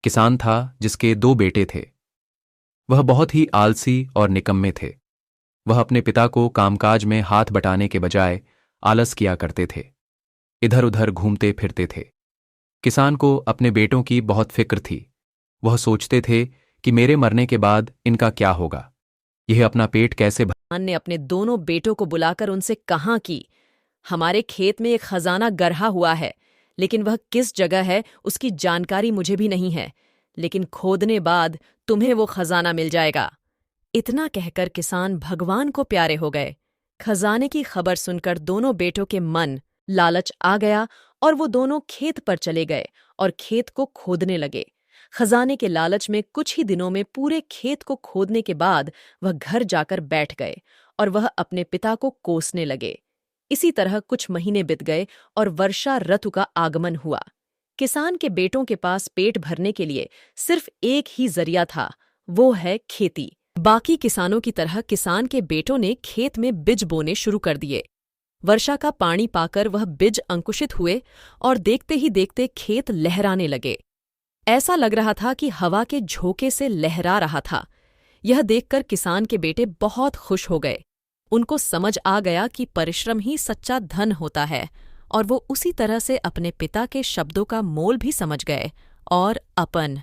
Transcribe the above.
किसान था जिसके 2 बेटे थे। वह बहुत ही आलसी और निकम्मे थे। वह अपने पिता को कामकाज में हाथ बटाने के बजाय आलस किया करते थे, इधर उधर घूमते फिरते थे। किसान को अपने बेटों की बहुत फिक्र थी। वह सोचते थे कि मेरे मरने के बाद इनका क्या होगा, यह अपना पेट कैसे किसान ने अपने दोनों बेटों को बुलाकर उनसे कहा कि हमारे खेत में एक खजाना गढ़ा हुआ है, लेकिन वह किस जगह है उसकी जानकारी मुझे भी नहीं है, लेकिन खोदने बाद तुम्हें वो खजाना मिल जाएगा। इतना कहकर किसान भगवान को प्यारे हो गए। खजाने की खबर सुनकर दोनों बेटों के मन लालच आ गया और वो दोनों खेत पर चले गए और खेत को खोदने लगे। खजाने के लालच में कुछ ही दिनों में पूरे खेत को खोदने के बाद वह घर जाकर बैठ गए और वह अपने पिता को कोसने लगे। इसी तरह कुछ महीने बीत गए और वर्षा ऋतु का आगमन हुआ। किसान के बेटों के पास पेट भरने के लिए सिर्फ एक ही जरिया था, वो है खेती। बाकी किसानों की तरह किसान के बेटों ने खेत में बीज बोने शुरू कर दिए। वर्षा का पानी पाकर वह बीज अंकुशित हुए और देखते ही देखते खेत लहराने लगे। ऐसा लग रहा था कि हवा के झोंके से लहरा रहा था। यह देखकर किसान के बेटे बहुत खुश हो गए। उनको समझ आ गया कि परिश्रम ही सच्चा धन होता है, और वो उसी तरह से अपने पिता के शब्दों का मोल भी समझ गए और अपन